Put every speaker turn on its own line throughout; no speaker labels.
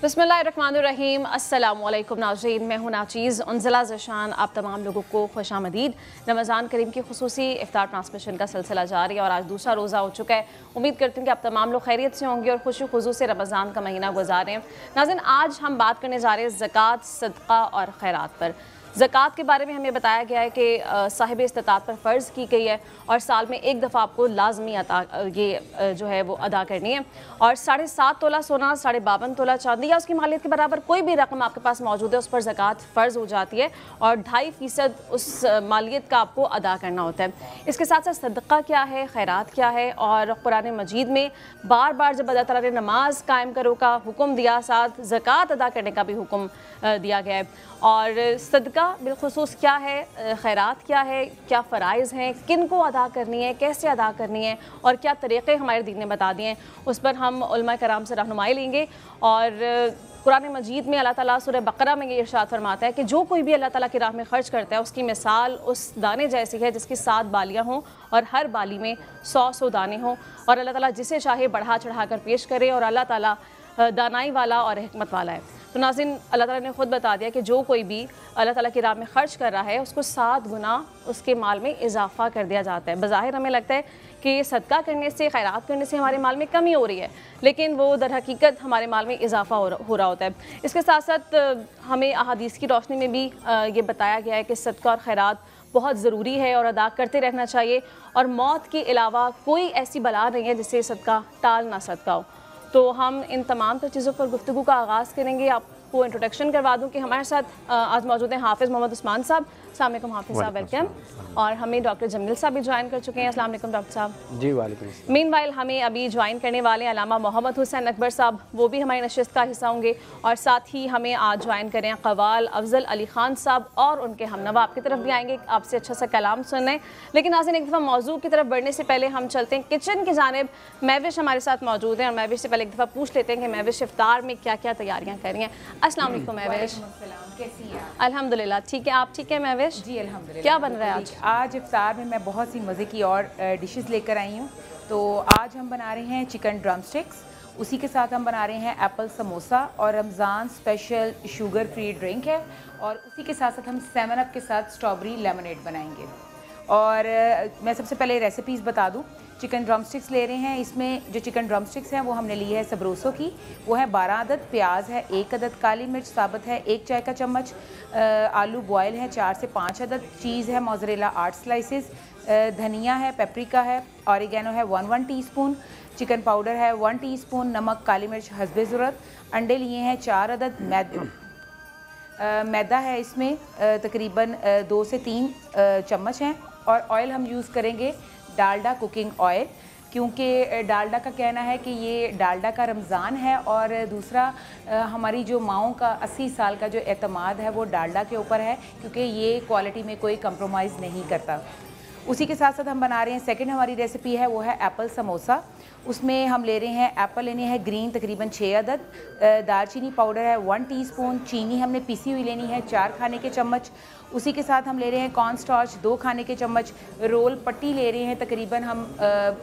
बिस्मिल्लाहिर्रहमानिर्रहीम। अस्सलामुअलैकुम नाज़रीन, मैं हूं नाचीज़ उनज़ला ज़शान। आप तमाम लोगों को खुशामदीद। रमज़ान करीम की खुसूसी इफ्तार ट्रांसमिशन का सिलसिला जारी है और आज दूसरा रोज़ा हो चुका है। उम्मीद करती हूँ कि आप तमाम लोग खैरियत से होंगे और खुशी खुजू से रमज़ान का महीना गुजारें। नाज़रीन, आज हम बात करने जा रहे हैं ज़कात, सदका और खैरात पर। ज़कात के बारे में हमें बताया गया है कि साहिब इस्तिताअत पर फ़र्ज़ की गई है और साल में एक दफ़ा आपको लाजमी जो है वो अदा करनी है। और 7.5 तोला सोना, 52.5 तोला चांदी या उसकी मालियत के बराबर कोई भी रकम आपके पास मौजूद है, उस पर ज़कात फ़र्ज़ हो जाती है और 2.5% उस मालियत का आपको अदा करना होता है। इसके साथ साथ सदका क्या है, खैरात क्या है, और कुरान मजीद में बार बार जब अल्लाह ताला ने नमाज कायम करो का हुक्म दिया, साथ ज़कात अदा करने का भी हुक्म दिया गया है। और सदका बिलखुसूस क्या है, खैरात क्या है, क्या फ़राइज़ हैं, किन को अदा करनी है, कैसे अदा करनी है और क्या तरीक़े हमारे दीन ने बता दिए हैं, उस पर हम उलमा कराम से रहनुमाई लेंगे। और कुरान मजीद में अल्लाह ताला सूरह बकरा में ये इरशाद फरमाता है कि जो कोई भी अल्लाह ताला की राह में खर्च करता है उसकी मिसाल उस दाने जैसी है जिसकी 7 बालियाँ हों और हर बाली में 100 दाने हों, और अल्लाह ताला जिसे चाहे बढ़ा चढ़ा कर पेश करे, और अल्लाह ताला दानाई वाला और हिकमत वाला है। तो नाज़रीन, अल्लाह ताला ने ख़ुद बता दिया कि जो कोई भी अल्लाह ताला की राह में ख़र्च कर रहा है उसको 7 गुना उसके माल में इजाफ़ा कर दिया जाता है। बज़ाहिर हमें लगता है कि सदका करने से, खैरात करने से हमारे माल में कमी हो रही है, लेकिन वो दर हकीकत हमारे माल में इजाफ़ा हो रहा होता है। इसके साथ साथ हमें अहादीस की रोशनी में भी ये बताया गया है कि सदका और खैरात बहुत ज़रूरी है और अदा करते रहना चाहिए, और मौत के अलावा कोई ऐसी बला नहीं है जिससे सदका टाल ना सकता हो। तो हम इन तमाम चीज़ों पर गुफ्तगू का आगाज़ करेंगे। आपको इंट्रोडक्शन करवा दूं कि हमारे साथ आज मौजूद हैं हाफिज़ मोहम्मद उस्मान साहब। अस्सलाम वालेकुम हाफिज़ साहब, वेलकम। और हमें डॉक्टर जमील साहब भी ज्वाइन कर चुके हैं। अस्सलाम वालेकुम डॉक्टर साहब।
जी वालेकुम।
मीनवाइल हमें अभी ज्वाइन करने वाले अलामा मोहम्मद हुसैन अकबर साहब, वो भी हमारी नशिस्त का हिस्सा होंगे। और साथ ही हमें आज ज्वाइन करें कवाल अफजल अली खान साहब और उनके हमनवा आपकी तरफ भी आएंगे आपसे अच्छा सा कलाम सुनने। लेकिन नाज़रीन, एक दफ़ा मौजू की तरफ बढ़ने से पहले हम चलते हैं किचन की जानिब। महविश हमारे साथ मौजूद हैं और महविश से पहले एक दफ़ा पूछ लेते हैं कि महविश इफ्तार में क्या क्या तैयारियाँ कर रही हैं। अस्सलाम वालेकुम महविश।
कैसी हैं?
अल्हम्दुलिल्लाह ठीक है, आप ठीक है महविश?
जी अल्हम्दुलिल्लाह।
क्या बन रहा है आज?
आज इफ्तार में मैं बहुत सी मज़े की और डिशेस लेकर आई हूँ। तो आज हम बना रहे हैं चिकन ड्रम स्टिक्स, उसी के साथ हम बना रहे हैं एप्पल समोसा, और Ramzan special sugar free drink है, और उसी के साथ साथ हम 7 अप के साथ स्ट्रॉबेरी लेमनेड बनाएंगे। और मैं सबसे पहले रेसिपीज़ बता दूँ। चिकन ड्रम स्टिक्स ले रहे हैं। इसमें जो चिकन ड्रम स्टिक्स हैं वो हमने ली है सबरोसो की, वो है 12 अदद, प्याज है 1 अदद, काली मिर्च साबुत है 1 चाय का चम्मच, आलू बॉयल है 4 से 5 अदद, चीज़ है मोज़रेला 8 स्लाइसेस, धनिया है, पेपरिका है, ऑरिगेनो है 1 टीस्पून, चिकन पाउडर है 1 टीस्पून, नमक, काली मिर्च हस्बे ज़रूरत, अंडे लिए हैं 4 अदद, मैदा है इसमें तकरीबन 2 से 3 चम्मच हैं, और ऑयल हम यूज़ करेंगे डालडा कुकिंग ऑयल, क्योंकि डालडा का कहना है कि ये डालडा का रमज़ान है, और दूसरा हमारी जो माओं का 80 साल का जो एतमाद है वो डालडा के ऊपर है, क्योंकि ये क्वालिटी में कोई कंप्रोमाइज़ नहीं करता। उसी के साथ साथ हम बना रहे हैं सेकंड हमारी रेसिपी है वो है एप्पल समोसा। उसमें हम ले रहे हैं एप्पल लेने हैं ग्रीन तकरीबन 6 अदद, दालचीनी पाउडर है 1 टीस्पून, चीनी हमने पिसी हुई लेनी है 4 खाने के चम्मच। उसी के साथ हम ले रहे हैं कॉर्न स्टार्च 2 खाने के चम्मच, रोल पट्टी ले रहे हैं तकरीबन हम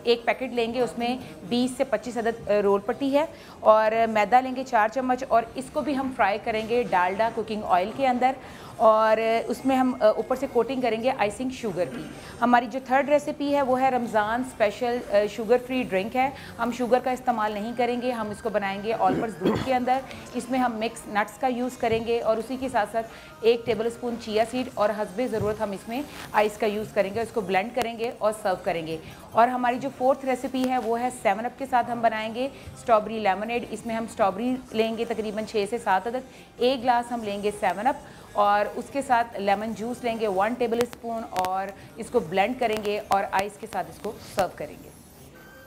1 पैकेट लेंगे, उसमें 20 से 25 अदद रोल पट्टी है, और मैदा लेंगे 4 चम्मच, और इसको भी हम फ्राई करेंगे डालडा कुकिंग ऑयल के अंदर, और उसमें हम ऊपर से कोटिंग करेंगे आइसिंग शुगर की। हमारी जो थर्ड रेसिपी है वो है Ramzan special sugar free drink है। हम शुगर का इस्तेमाल नहीं करेंगे, हम इसको बनाएंगे ऑल पर्पस दूध के अंदर। इसमें हम मिक्स नट्स का यूज़ करेंगे, और उसी के साथ साथ 1 टेबलस्पून चिया सीड, और हस्बे ज़रूरत हम इसमें आइस का यूज़ करेंगे, इसको ब्लेंड करेंगे और सर्व करेंगे। और हमारी जो फोर्थ रेसिपी है वो है 7 अप के साथ हम बनाएंगे स्ट्रॉबेरी लेमनेड। इसमें हम स्ट्रॉबेरी लेंगे तकरीबन 6 से 7 अदद, 1 ग्लास हम लेंगे 7 अप, और उसके साथ लेमन जूस लेंगे 1 टेबल स्पून, और इसको ब्लेंड करेंगे और आइस के साथ इसको सर्व करेंगे।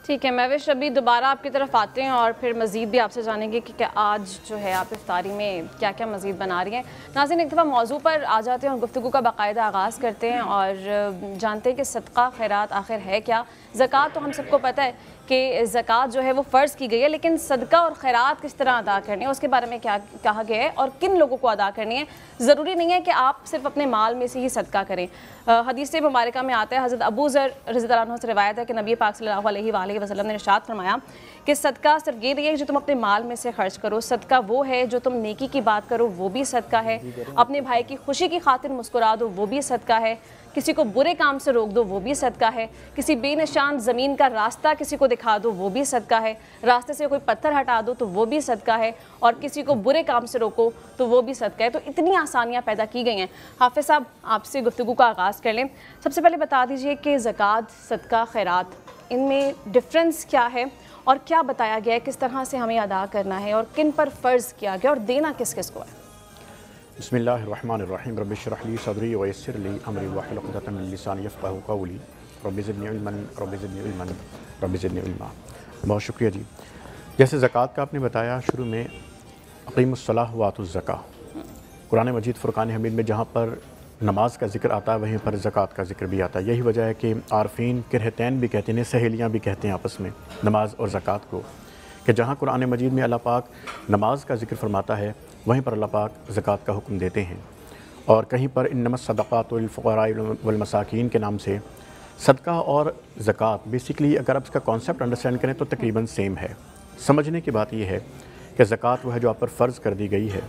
ठीक है महविश, अभी दोबारा आपकी तरफ आते हैं और फिर मज़ीद भी आपसे जानेंगे कि क्या आज जो है आप इफ्तारी में क्या क्या मज़ीद बना रही हैं। नाज़रीन, एक दफ़ा मौजू पर आ जाते हैं और गुफ्तगू का बाकायदा आगाज़ करते हैं और जानते हैं कि सदका खैरात आखिर है क्या। ज़कात तो हम सबको पता है कि ज़कात जो है वो फ़र्ज़ की गई है, लेकिन सदका और खैरात किस तरह अदा करनी है उसके बारे में क्या कहा गया है और किन लोगों को अदा करनी है। ज़रूरी नहीं है कि आप सिर्फ अपने माल में से ही सदका करें। हदीस मुबारका में आता है, हज़रत अबू ज़र रज़ियल्लाहु अन्हु से रिवायत है कि नबी पाक सल्लल्लाहु अलैहि वसल्लम ने इरशाद फरमाया कि सदका सिर्फ ये नहीं है जो तुम अपने माल में से खर्च करो, सदका वो है जो तुम नेकी की बात करो, वो भी सदका है। अपने भाई की खुशी की खातिर मुस्कुरा दो, वो भी सदका है। किसी को बुरे काम से रोक दो, वो भी सदका है। किसी बेनिशान ज़मीन का रास्ता किसी को दिखा दो, वो भी सदका है। रास्ते से कोई पत्थर हटा दो तो वो भी सदका है। और किसी को बुरे काम से रोको तो वो भी सदका है। तो इतनी आसानियाँ पैदा की गई हैं। हाफिज़ साहब, आपसे गुफ्तगू का आगाज़ कर लें। सबसे पहले बता दीजिए कि ज़कात, सदका, खैरात, इनमें डिफरेंस क्या है और क्या बताया गया है, किस तरह से हमें अदा करना है और किन पर फ़र्ज़ किया गया और देना किस किस को है।
बिस्मिल्लाहिर्रहमानिर्रहीम, रब्बि इश्रह ली सदरी व यस्सिर ली अमरी वहलुल उक़दतम मिन लिसानी यफ़क़हू क़ौली, रब्बि ज़िदनी इल्मन रब्बि ज़िदनी इल्मन रब्बि ज़िदनी इल्मा। बहुत शुक्रिया जी। जैसे ज़कात का आपने बताया शुरू में, अक़ीमुस्सलाह व आतुज़्ज़का, कुरान मजीद फ़ुरक़ान हमीद में जहाँ पर नमाज का ज़िक्र आता है वहीं पर ज़कात का ज़िक्र भी आता है। यही वजह है कि आरफ़ीन किरहतैन भी कहते हैं, सहेलियाँ भी कहते हैं आपस में नमाज और ज़कात को, कि जहाँ कुरान मजीद में अल्लाह पाक नमाज का ज़िक्र फरमाता है वहीं पर अल्लाह पाक ज़कात का हुक्म देते हैं। और कहीं पर इन्नमस सदक़ातु लिल फ़ुक़राई वल मसाकीन के नाम से सदका और ज़कात बेसिकली अगर आप इसका कॉन्सेप्ट अंडरस्टैंड करें तो तकरीबन सेम है। समझने की बात यह है कि ज़कात वह है जो आप पर फ़र्ज़ कर दी गई है,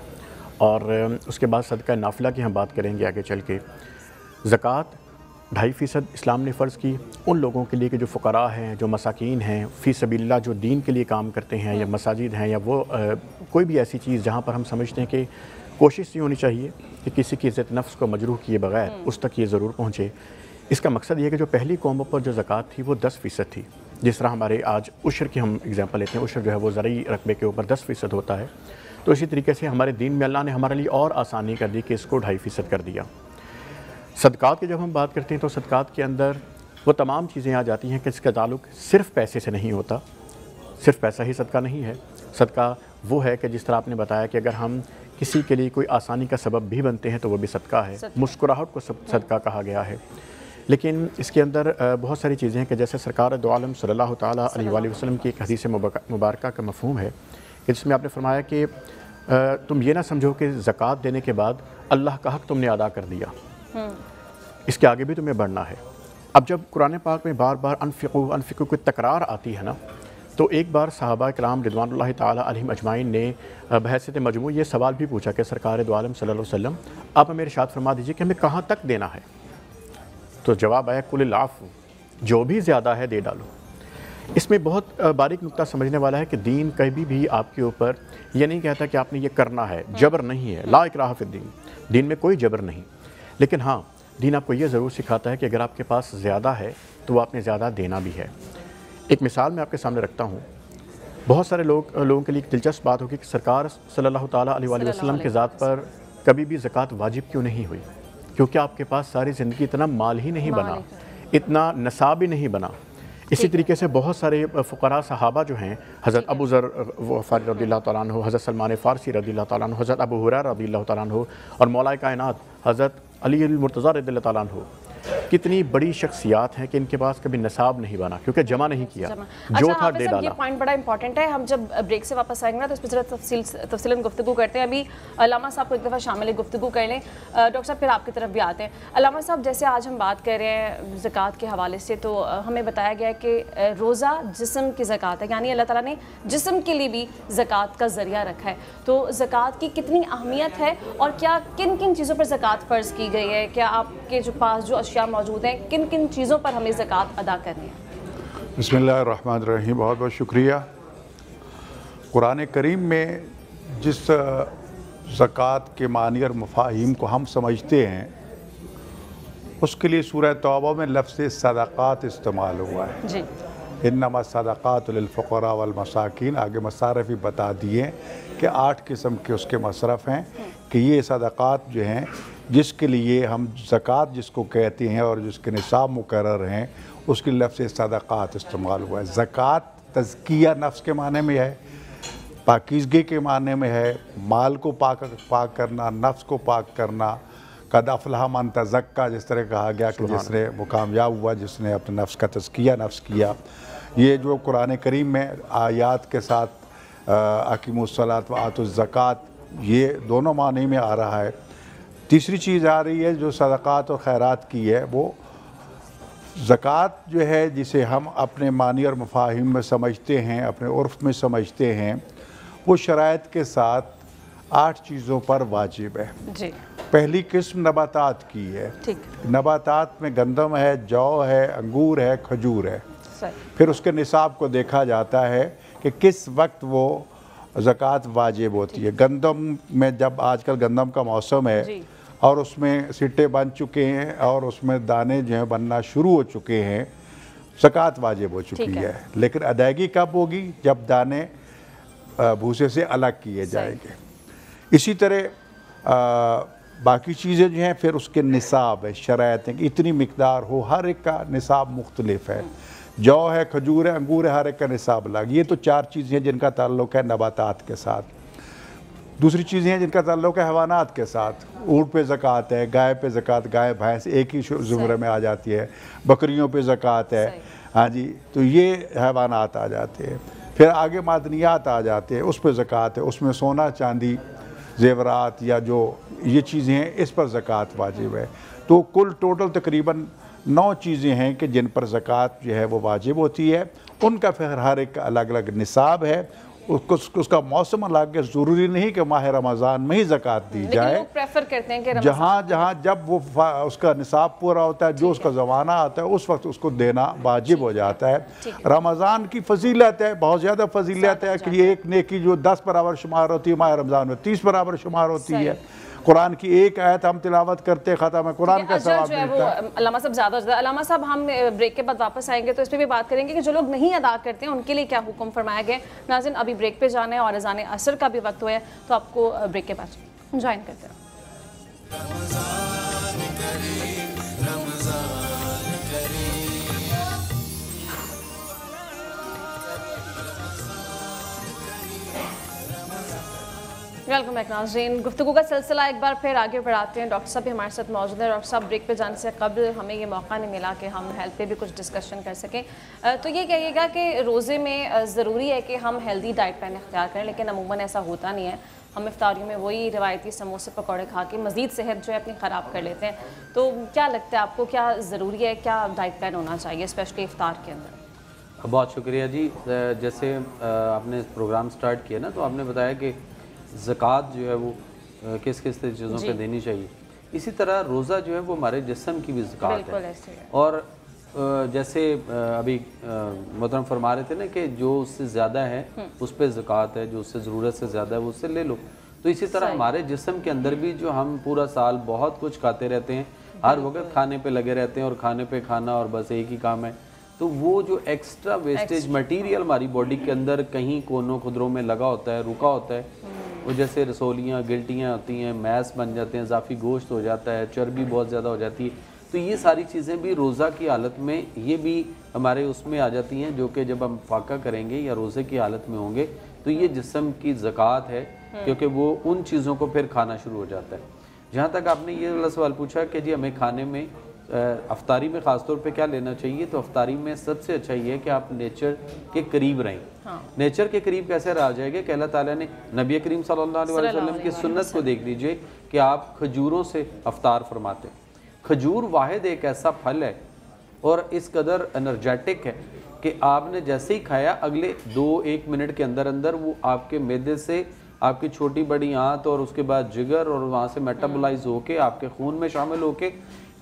और उसके बाद सदका नाफिला की हम बात करेंगे आगे चल के। ज़कात 2.5% इस्लाम ने फ़र्ज़ की उन लोगों के लिए कि जो फ़ुक़रा हैं, जो मसाकीन हैं, फ़ी सबीलिल्लाह जो दीन के लिए काम करते हैं, या मसाजिद हैं, या वो कोई भी ऐसी चीज़ जहाँ पर हम समझते हैं कि कोशिश ये होनी चाहिए कि किसी की इज़्ज़त नफ्स को मजरूह किए बगैर उस तक ये ज़रूर पहुँचे। इसका मकसद ये है कि जो पहली कौमों पर जो ज़कात थी वो 10% थी। जिस तरह हमारे आज उशर की हम एग्ज़ाम्पल लेते हैं, उशर जो है वो ज़रई रकबे के ऊपर 10% होता है। तो इसी तरीके से हमारे दीन में अल्लाह ने हमारे लिए और आसानी कर दी कि इसको 2.5% कर दिया। सदक़ात की जब हम बात करते हैं तो सदक़ात के अंदर वो तमाम चीज़ें आ जाती हैं कि इसका ताल्लुक़ सिर्फ़ पैसे से नहीं होता। सिर्फ़ पैसा ही सदका नहीं है। सदका वो है कि जिस तरह आपने बताया कि अगर हम किसी के लिए कोई आसानी का सबब भी बनते हैं तो वो भी सदका है। मुस्कुराहट को सदका कहा गया है। लेकिन इसके अंदर बहुत सारी चीज़ें हैं कि जैसे सरकार दो आलम सल्लल्लाहु ताला अलैहि वसल्लम की एक हदीस मुबारका का मफ़हूम है कि जिसमें आपने फरमाया कि तुम ये ना समझो कि ज़कात देने के बाद अल्लाह का हक़ तुमने अदा कर दिया, इसके आगे भी तुम्हें बढ़ना है। अब जब कुरान पाक में बार बार अनफ़िक़ू की तकरार आती है ना, तो एक बार सहाबा किराम रिज़वानुल्लाहि ताला अलैहिम अजमाइन ने बहसियत मजमू ये सवाल भी पूछा कि सरकार दो आलम सल्लल्लाहु अलैहि वसल्लम, आप हमें इरशाद फरमा दीजिए कि हमें कहाँ तक देना है। तो जवाब आया कुल आफ़ू, जो भी ज़्यादा है दे डालो। इसमें बहुत बारीक नुक्ता समझने वाला है कि दीन कभी भी आपके ऊपर ये नहीं कहता कि आपने ये करना है, जबर नहीं है। ला इकराह फिद्दीन, दीन में कोई जबर नहीं। लेकिन हाँ, दीन आपको ये ज़रूर सिखाता है कि अगर आपके पास ज़्यादा है तो वो आपने ज़्यादा देना भी है। एक मिसाल मैं आपके सामने रखता हूँ। बहुत सारे लोगों के लिए एक दिलचस्प बात होगी कि सरकार सल्लल्लाहु ताला अलैहि वसल्लम के ज़ात पर कभी भी ज़कात वाजिब क्यों नहीं हुई? क्योंकि आपके पास सारी ज़िंदगी इतना माल ही नहीं बना, इतना नसाब ही नहीं बना। इसी तरीके से बहुत सारे फ़ुक़रा सहाबा जो हैं, हज़रत अबू ज़र ग़फ़ारी रज़ियल्लाहु ताला अन्हु, हज़रत सलमान फ़ारसी रज़ियल्लाहु ताला अन्हु, हज़रत अबू हुरैरा रज़ियल्लाहु ताला अन्हु और मौलाए कायनात हज़रत अली अल मुर्तज़ा रज़ियल्लाहु ताला अन्हु, कितनी बड़ी शख्सियात हैं कि इनके पास कभी नसाब नहीं बना क्योंकि जमा नहीं किया, जो था दे डाला।
ये पॉइंट बड़ा इंपॉर्टेंट है। हम जब ब्रेक से वापस आएंगे ना तो इस पर ज़रा तफसीलन गुफ्तगू करते हैं। अभी अल्लामा साहब को एक दफ़ा शामिल गुफ्तगू कर लें। डॉक्टर साहब फिर आपकी तरफ भी आते हैं। अल्लामा साहब, जैसे आज हम बात कर रहे हैं ज़कात के हवाले से, तो हमें बताया गया है कि रोज़ा जिस्म की ज़कात है, यानी अल्लाह ताला ने जिस्म के लिए भी ज़कात का ज़रिया रखा है। तो ज़कात की कितनी अहमियत है और क्या किन किन चीज़ों पर ज़कात फ़र्ज़ की गई है? क्या आपके जो पास जो अशिया मौजूद हैं, किन किन चीज़ों पर हमें ज़कात अदा करनी है?
बिस्मिल्लाहिर्रहमानिर्रहीम, बहुत बहुत शुक्रिया। कुरान करीम में जिस ज़कात के मानी और मफ़ाहीम को हम समझते हैं, उसके लिए सूरह तौबा में लफ्ज़ सदक़ात इस्तेमाल हुआ है जी। इन्नमा सदक़ातु लिल फ़ुक़रा वल मसाकीन, आगे मसारफ़ भी बता दिए कि 8 किस्म के उसके मसरफ़ हैं कि ये सदक़ात जो हैं जिसके लिए हम ज़कात जिसको कहते हैं और जिसके निसाब मुकर्रर हैं उसकी लफ्ज़ सदक़ात इस्तेमाल हुआ है। ज़कात तज़किया नफ्स के माने में है, पाकीज़गी के माने में है, माल को पाक करना, नफ्स को पाक करना। कद अफ़लह मन तज़क्का जिस तरह कहा गया कि जिसने वो कामयाब हुआ जिसने अपने नफ्स का तज़किया नफ्स किया। ये जो कुरान करीम में आयात के साथ अकीमुस्सलात व आतुज़ ज़कात ये दोनों मानी में आ रहा है। तीसरी चीज़ आ रही है जो सदक़ात और खैरात की है, वो ज़कात जो है जिसे हम अपने मानी और मफ़ाहिम में समझते हैं, अपने उर्फ़ में समझते हैं, वो शराइत के साथ 8 चीज़ों पर वाजिब है
जी।
पहली किस्म नबातात की है।
ठीक।
नबातात में गंदम है, जौ है, अंगूर है, खजूर है।
सही।
फिर उसके निसाब को देखा जाता है कि किस वक्त वो ज़कात वाजिब होती है। गंदम में जब आजकल गंदम का मौसम है और उसमें सिट्टे बन चुके हैं और उसमें दाने जो हैं बनना शुरू हो चुके हैं, ज़कात वाजिब हो चुकी है। लेकिन अदायगी कब होगी? जब दाने भूसे से अलग किए जाएंगे। इसी तरह बाकी चीज़ें जो हैं फिर उसके निसाब है, शराइत हैं कि इतनी मिकदार हो, हर एक का निसाब मुख्तलिफ है। जौ है, खजूर है, अंगूर है, हर एक का निसाब अलग। ये तो 4 चीज़ें हैं जिनका ताल्लुक़ है नबातात के साथ। दूसरी चीज़ें हैं जिनका ताल्लुक़ है हैवानात के साथ। ऊँट पे ज़कात है, गाय पे ज़कात, गाय भैंस एक ही ज़ुमरे में आ जाती है। बकरियों पे ज़कात है, हाँ जी, तो ये हैवानात आ जाते हैं। फिर आगे मादनियात आ जाते हैं, उस पर ज़कात है, उसमें सोना चांदी ज़ेवरात या जो ये चीज़ें हैं इस पर ज़कात वाजिब है। तो कुल टोटल तकरीबन 9 चीज़ें हैं कि जिन पर ज़कात जो है वो वाजिब होती है। उनका फिर हर एक का अलग अलग निसाब है, उसका मौसम अलग है। ज़रूरी नहीं कि माह रमज़ान में ही ज़कात दी जाए,
प्रेफर करते हैं कि
जहाँ जहाँ जब वो उसका निसाब पूरा होता है, जो उसका ज़माना आता है उस वक्त उसको देना वाजिब हो जाता है। रमज़ान की फजीलत है, बहुत ज़्यादा फजीलत है कि ये एक नेकी जो 10 बराबर शुमार होती है, माह रमज़ान में 30 बराबर शुमार होती है। कुरान की एक आयत हम तिलावत करते ख़त्म है, कुरान का सवाब मिलता है।
अल्लामा साहब ज़्यादा अल्लामा साहब हम ब्रेक के बाद वापस आएंगे तो इस पर भी बात करेंगे कि जो लोग नहीं अदा करते हैं उनके लिए क्या हुक्म फरमाया गया। नाज़रीन अभी ब्रेक पे जाना है और अज़ान असर का भी वक्त हुआ है, तो आपको ब्रेक के बाद ज्वाइन करते हैं। वेलकम बैक नाज़रीन। गुफ्तगू का सिलसिला एक बार फिर आगे बढ़ाते हैं। डॉक्टर साहब भी हमारे साथ मौजूद है। डॉक्टर साहब ब्रेक पे जाने से कबल हमें ये मौका नहीं मिला कि हम हेल्थ पे भी कुछ डिस्कशन कर सकें, तो ये कहिएगा कि रोज़े में ज़रूरी है कि हम हेल्दी डाइट प्लान इख्तियार करें, लेकिन अमूमन ऐसा होता नहीं है। हम इफ्तारियों में वही रिवायती समोसे पकौड़े खा के मज़ीद सेहत जो है अपनी ख़राब कर लेते हैं। तो क्या लगता है आपको, क्या ज़रूरी है, क्या डाइट प्लान होना चाहिए स्पेशली इफ्तार के अंदर?
बहुत शुक्रिया जी। जैसे आपने प्रोग्राम स्टार्ट किया ना, तो आपने बताया कि ज़कात जो है वो किस किस चीज़ों पे देनी चाहिए। इसी तरह रोज़ा जो है वो हमारे जिस्म की भी ज़कात है। और जैसे अभी मोहतरम फरमा रहे थे ना कि जो उससे ज़्यादा है उस पर ज़कात है, जो उससे ज़रूरत से ज़्यादा है वो उससे ले लो। तो इसी तरह हमारे जिस्म के अंदर भी जो हम पूरा साल बहुत कुछ खाते रहते हैं, हर वक्त खाने पे लगे रहते हैं और खाने पे खाना और बस एक ही काम है, तो वो जो एक्स्ट्रा वेस्टेज मटेरियल हमारी बॉडी के अंदर कहीं कोनों खुदरों में लगा होता है, रुका होता है, वो जैसे रसोलियाँ गिल्टियाँ होती हैं, मैस बन जाते हैं, इजाफी गोश्त हो जाता है, चर्बी बहुत ज़्यादा हो जाती है, तो ये सारी चीज़ें भी रोज़ा की हालत में ये भी हमारे उसमें आ जाती हैं, जो कि जब हम फाका करेंगे या रोज़े की हालत में होंगे तो ये जिस्म की ज़कात है, क्योंकि वो उन चीज़ों को फिर खाना शुरू हो जाता है। जहाँ तक आपने ये वाला सवाल पूछा कि जी हमें खाने में अफ्तारी में ख़ासतौर पे क्या लेना चाहिए, तो अफ्तारी में सबसे अच्छा ये है कि आप नेचर के करीब रहें। नेचर के करीब कैसे रहा जाएगा कि अल्लाह ताला ने नबी करीम सल्लल्लाहु अलैहि वसल्लम की सुन्नत को देख लीजिए कि आप खजूरों से अफ्तार फरमाते। खजूर वाहिद एक ऐसा फल है और इस कदर एनर्जेटिक है कि आपने जैसे ही खाया अगले 2-1 मिनट के अंदर अंदर वो आपके मैदे से आपकी छोटी बड़ी आंत और उसके बाद जिगर और वहाँ से मेटाबोलाइज होके आपके खून में शामिल होके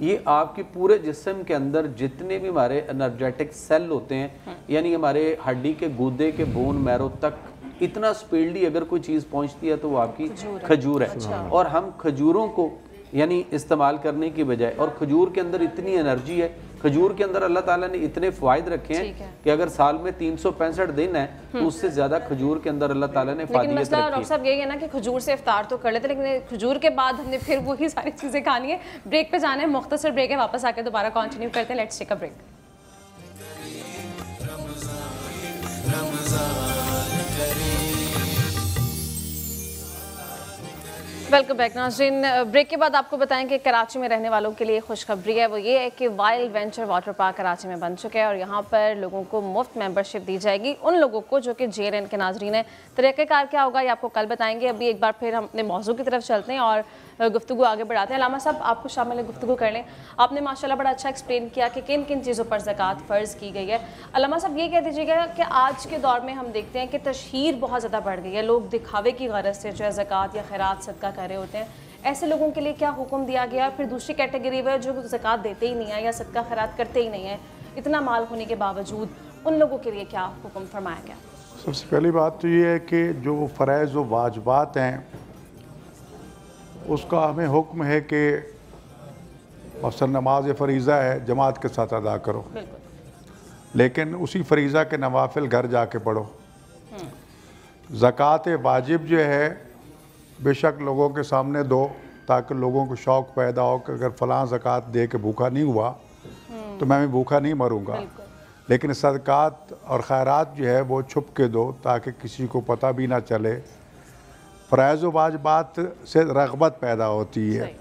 ये आपके पूरे जिस्म के अंदर जितने भी हमारे एनर्जेटिक सेल होते हैं, यानी हमारे हड्डी के गुर्दे के बोन मैरो तक इतना स्पीडली अगर कोई चीज़ पहुंचती है तो वो आपकी खजूर है। और हम खजूरों को यानी इस्तेमाल करने की बजाय। और खजूर के अंदर इतनी एनर्जी है, खजूर के अंदर अल्लाह ताला ने इतने फ़वाइद रखे हैं कि अगर साल में 365 दिन है तो उससे ज़्यादा खजूर के अंदर अल्लाह ताला ने
लेकिन मसला डॉक्टर साहब यही है ना कि खजूर से इफ्तार तो कर लेते, लेकिन खजूर के बाद हमने फिर वही सारी चीज़ें खानी है। ब्रेक पे जाना है, मुख्तसर ब्रेक है, वापस आके दोबारा कंटिन्यू करते हैं। Let's take a break. Welcome back नाज़रीन। ब्रेक के बाद आपको बताएं कि कराची में रहने वालों के लिए खुशखबरी है। वो ये है कि wild venture water park Karachi में बन चुका है और यहाँ पर लोगों को मुफ्त मेंबरशिप दी जाएगी, उन लोगों को जो कि JNN के नाज़रीन हैं। तरीक़ाकार क्या होगा ये आपको कल बताएंगे। अभी एक बार फिर हम अपने मौजू की तरफ चलते हैं और गुफ्तगू आगे बढ़ाते हैं। अलामा साहब, आपको शामिल गुफ्तगू कर लें। आपने माशाल्लाह बड़ा अच्छा एक्सप्लेन किया कि किन किन चीज़ों पर ज़कात फ़र्ज़ की गई है। अलामा साहब, ये कह दीजिएगा कि आज के दौर में हम देखते हैं कि तशहीर बहुत ज़्यादा बढ़ गई है, लोग दिखावे की गरज से जो है ज़कात या खैरात सदका कर रहे होते हैं। ऐसे लोगों के लिए क्या हुक्म दिया गया? फिर दूसरी कैटेगरी है जो ज़कात देते ही नहीं है या सदका खैरात करते ही नहीं है, इतना माल होने के बावजूद, उन लोगों के लिए क्या हुक्म फरमाया गया?
सबसे पहली बात तो ये है कि जो फ़राइज़ व वाजिबात हैं उसका हमें हुक्म है कि मसलन नमाज फ़रीज़ा है जमात के साथ अदा करो, लेकिन उसी फ़रीज़ा के नवाफिल घर जाके पढ़ो। ज़कात वाजिब जो है बेशक लोगों के सामने दो ताकि लोगों को शौक़ पैदा हो कि अगर फ़लाँ ज़कात दे के भूखा नहीं हुआ तो मैं भी भूखा नहीं मरूंगा। लेकिन सदक़ात और खैरात जो है वो छुप के दो ताकि किसी को पता भी ना चले। फ़राइज़ व वाजिबात से रग़बत पैदा होती है।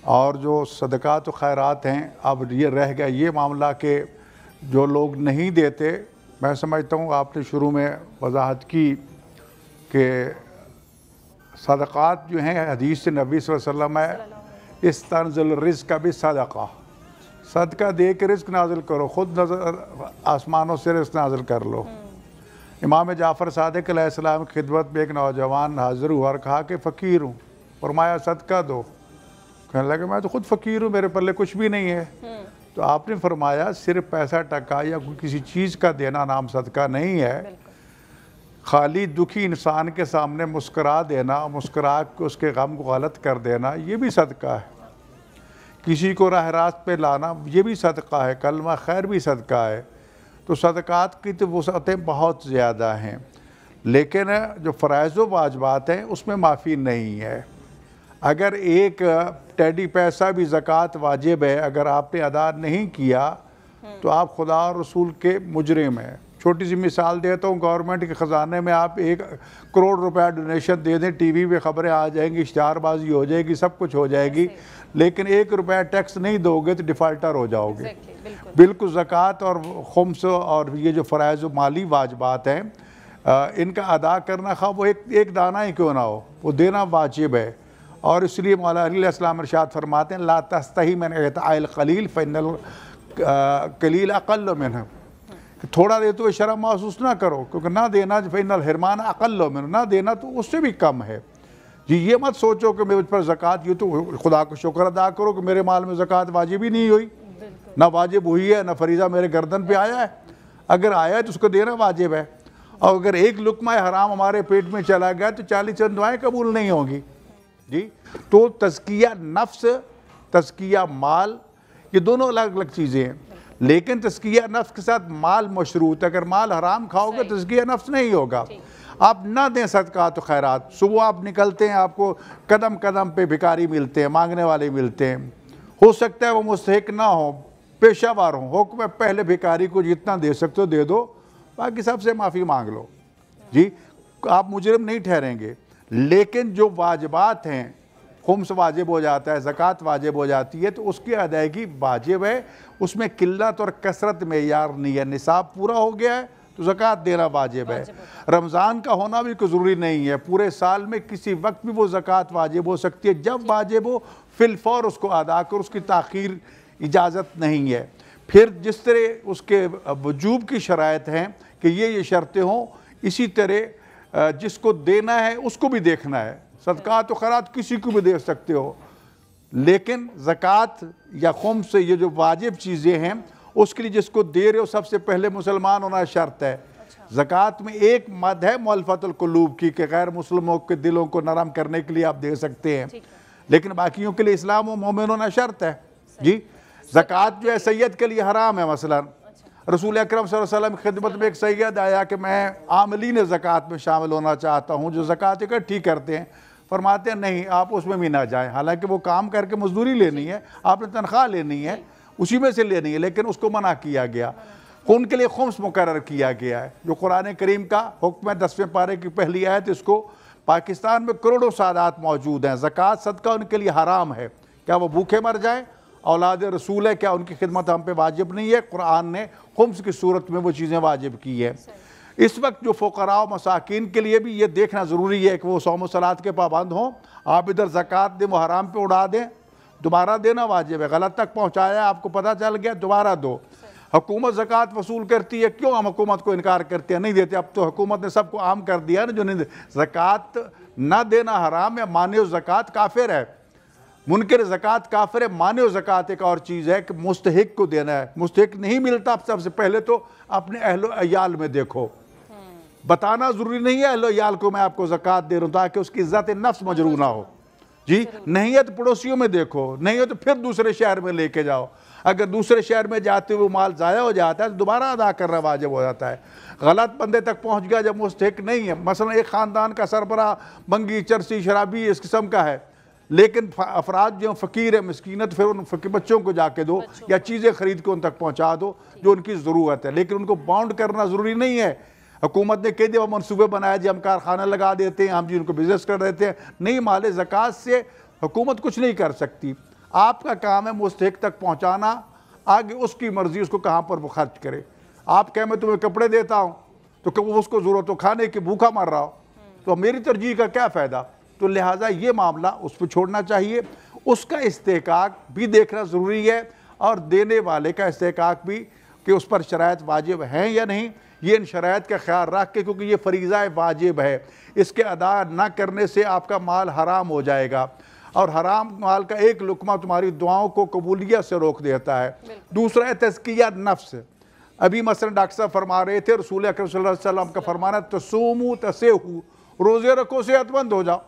और जो सदक़ात व खैरात हैं, अब ये रह गया ये मामला कि जो लोग नहीं देते, मैं समझता हूँ आपने शुरू में वजाहत की कि सदक़ात जो हैं हदीस से नबी सल्लल्लाहु अलैहि वसल्लम है, इस्तनज़िल रिज़्क़ भी सदक़ा, सदका दे के रिज़्क़ नाज़िल करो, ख़ुद नज़र आसमानों से रिज़्क़ नाज़िल कर लो। इमाम जाफ़र सादिक़ अलैहिस्सलाम की खिदमत में एक नौजवान हाज़िर हुआ और कहा कि फ़कीर हूँ, फरमाया सदका दो। कहने लगे मैं तो ख़ुद फ़कीर हूँ, मेरे पल्ले कुछ भी नहीं है। तो आपने फरमाया सिर्फ पैसा टका या किसी चीज़ का देना नाम सदका नहीं है, खाली दुखी इंसान के सामने मुस्करा देना, मुस्करा के उसके गम को गलत कर देना, ये भी सदका है। किसी को राह रास्त पे लाना ये भी सदका है, कलमा खैर भी सदका है। तो सदक़ात की तो वसअतें बहुत ज़्यादा हैं, लेकिन जो फ़राइज़ व वाजिबात हैं उसमें माफ़ी नहीं है। अगर एक टेडी पैसा भी ज़कात वाजिब है, अगर आपने अदा नहीं किया तो आप खुदा और रसूल के मुजरिम हैं। छोटी सी मिसाल देता हूँ, गवर्नमेंट के ख़जाने में आप 1 करोड़ रुपया डोनेशन दे दें, टीवी पे ख़बरें आ जाएंगी, इश्तिहारबाजी हो जाएगी, सब कुछ हो जाएगी, लेकिन 1 रुपया टैक्स नहीं दोगे तो डिफ़ाल्टर हो जाओगे। बिल्कुल ज़कात और खुम्स और ये जो फ़राइज़ माली वाजिबात हैं इनका अदा करना खा वो एक दाना ही क्यों ना हो, वो देना वाजिब है। और इसलिए मौला अली अलैहिस्सलाम इरशाद फरमाते हैं ला तस्तही मन इताइल क़लील फ़इन्नल क़लील अक़ल्लु मिन्हु, थोड़ा दे तो शर्म महसूस ना करो, क्योंकि ना देना फ़इन्नल हिरमान अक़ल्लु मिन्हु, ना देना तो उससे भी कम है। जी ये मत सोचो कि मुझ पर ज़कात, ये तो खुदा का शुक्र अदा करो कि मेरे माल में ज़कात वाजिब ही नहीं हुई, ना वाजिब हुई है, ना फरीज़ा मेरे गर्दन पे आया है। अगर आया है तो उसको देना वाजिब है। और अगर एक लुक़मा हराम हमारे पेट में चला गया तो 40 चंद दुआएँ कबूल नहीं होंगी। जी तो तज़किया नफ्स, तज़किया माल, ये दोनों अलग अलग चीज़ें हैं, लेकिन तज़किया नफ्स के साथ माल मशरूत। अगर माल हराम खाओगे तज़किया नफ्स नहीं होगा। आप ना दें सदक़ात व खैरात। सुबह आप निकलते हैं, आपको कदम कदम पे भिखारी मिलते हैं, मांगने वाले मिलते हैं, हो सकता है वो मुस्तहिक ना हो, पेशावर हो, हुक्म पहले भिखारी को जितना दे सकते हो दे दो, बाकी सबसे माफ़ी मांग लो। जी आप मुजरिम नहीं ठहरेंगे। लेकिन जो वाजिबात हैं, खुम्स वाजिब हो जाता है, ज़कात वाजिब हो जाती है, तो उसकी अदायगी वाजिब है, उसमें किल्लत और कसरत मेयार नहीं है। निसाब पूरा हो गया है तो ज़कात देना वाजिब है। रमज़ान का होना भी कोई ज़रूरी नहीं है, पूरे साल में किसी वक्त भी वो ज़कात वाजिब हो सकती है, जब वाजिब हो फिलफौर उसको अदा कर, उसकी ताख़ीर इजाज़त नहीं है। फिर जिस तरह उसके वजूब की शराइत हैं कि ये शर्तें हों, इसी तरह जिसको देना है उसको भी देखना है। सदक़ात व खैरात किसी को भी दे सकते हो, लेकिन ज़कात या खुम्स से ये जो वाजिब चीज़ें हैं उसके लिए जिसको दे रहे हो सबसे पहले मुसलमान होना शर्त है। ज़कात में एक मद है मुअल्फ़तुल क़ुलूब की कि गैर मुस्लिमों के दिलों को नरम करने के लिए आप दे सकते हैं, लेकिन बाकियों के लिए इस्लाम व मोमिन होना शर्त है जी। ज़कात जो है सैयद के लिए हराम है। मसलन रसूल अकरम सल्लल्लाहु अलैहि वसल्लम की खिदमत में एक सैयद आया कि मैं आमलीन ज़कात में शामिल होना चाहता हूँ, जो ज़कात इकट्ठी करते हैं। फरमाते हैं नहीं, आप उसमें भी ना जाएं। हालांकि वो काम करके मजदूरी लेनी है, आपने तनख्वाह लेनी है, उसी में से लेनी है, लेकिन उसको मना किया गया। उनके लिए खुम्स मुकर्रर किया गया है, जो कुरान करीम का हुक्म है। 10वें पारे की पहली आयत। इसको पाकिस्तान में करोड़ों सादात मौजूद हैं। ज़कात सदका उनके लिए हराम है। क्या वो भूखे मर जाएं? औलाद रसूल है, क्या उनकी खिदमत हम पे वाजिब नहीं है? कुरान ने खुम्स की सूरत में वो चीज़ें वाजिब की है। इस वक्त जो फ़ुक़रा मसाकीन के लिए भी ये देखना ज़रूरी है कि वो सौम सलात के पाबंद हों। आप इधर ज़कात दें, वो हराम पे उड़ा दें, दोबारा देना वाजिब है। गलत तक पहुँचाया, आपको पता चल गया, दोबारा दो। हुकूमत ज़कात वसूल करती है, क्यों हम हुकूमत को इनकार करते हैं, नहीं देते? अब तो हुकूमत ने सबको आम कर दिया ना, जो नहीं ज़कात ना देना हराम है, माने ज़कात काफिर है। मुनकर ज़कात काफिर है, माने ज़कात एक और चीज़ है कि मुस्तहिक को देना है। मुस्तहिक नहीं मिलता, सबसे पहले तो अपने अहलो अयाल में देखो। बताना ज़रूरी नहीं है अहलो अयाल को मैं आपको ज़कात दे रहा हूँ, ताकि उसकी इज़्ज़त नफ्स मजरू ना हो जी। नहीं है तो पड़ोसियों में देखो, नहीं है तो फिर दूसरे शहर में लेके जाओ। अगर दूसरे शहर में जाते हुए माल ज़ाया हो जाता है तो दोबारा अदा करना वाजिब हो जाता है। गलत बंदे तक पहुँच गया जब मुस्तहिक नहीं है। मसलन एक ख़ानदान का सरबरा बंगी, चरसी, शराबी इस किस्म का है, लेकिन अफराद जो फ़कीर है, मिस्कीन है, तो फिर उन फ़कीर बच्चों को जाके दो या चीज़ें ख़रीद के उन तक पहुँचा दो जो उनकी ज़रूरत है। लेकिन उनको बाउंड करना ज़रूरी नहीं है। हुकूमत ने कई दफ़ा मनसूबे बनाए जी हम कारखाना लगा देते हैं, हम जी उनको बिज़नेस कर देते हैं। नहीं, माले ज़कात से हुकूमत कुछ नहीं कर सकती। आपका काम है मुस्तहिक तक पहुँचाना, आगे उसकी मर्ज़ी उसको कहाँ पर वो खर्च करे। आप कहें मैं तुम्हें कपड़े देता हूँ तो उसको ज़रूरत हो खाने की, भूखा मर रहा हो, तो मेरी तरजीह का क्या फ़ायदा? तो लिहाजा ये मामला उस पर छोड़ना चाहिए। उसका इस्तेकाक भी देखना ज़रूरी है, और देने वाले का इस्तेकाक भी कि उस पर शराइत वाजिब हैं या नहीं, ये इन शराइत का ख्याल रख के, क्योंकि ये फरीज़ा वाजिब है, इसके अदा न करने से आपका माल हराम हो जाएगा, और हराम माल का एक लुकमा तुम्हारी दुआओं को कबूलियत से रोक देता है। दूसरा है तज़किया नफ्स। अभी मसलन डॉक्टर साहब फरमा रहे थे, रसूल अकरम सल्लल्लाहु अलैहि वसल्लम का फरमाना तसूमू तसेहू, रोज़े रखो सेहतमंद हो जाओ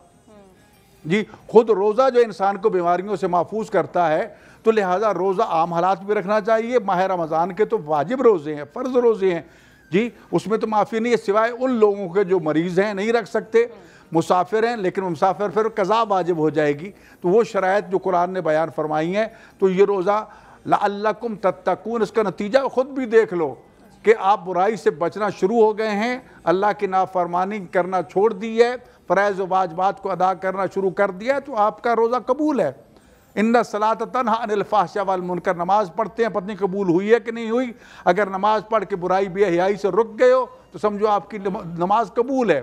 जी। खुद रोज़ा जो इंसान को बीमारियों से महफूज करता है, तो लिहाजा रोज़ा आम हालात में रखना चाहिए। माह रमज़ान के तो वाजिब रोज़े हैं, फ़र्ज़ रोज़े हैं जी, उसमें तो माफ़ी नहीं है, सिवाय उन लोगों के जो मरीज़ हैं, नहीं रख सकते, मुसाफिर हैं। लेकिन मुसाफिर फिर कज़ा वाजिब हो जाएगी। तो वो शराइत जो कुरान ने बयान फरमाई हैं, तो ये रोज़ा लअल्लकुम तत्तकून, इसका नतीजा खुद भी देख लो कि आप बुराई से बचना शुरू हो गए हैं, अल्लाह की नाफरमानी करना छोड़ दी है, फ़राइज़ व वाजिबात को अदा करना शुरू कर दिया है, तो आपका रोज़ा कबूल है। इन्ना सलात तन्हा अनिल फ़ाहिशा वल मुनकर, नमाज़ पढ़ते हैं, पत्नी कबूल हुई है कि नहीं हुई? अगर नमाज़ पढ़ के बुराई बेहयाई से रुक गए हो तो समझो आपकी नमाज कबूल है।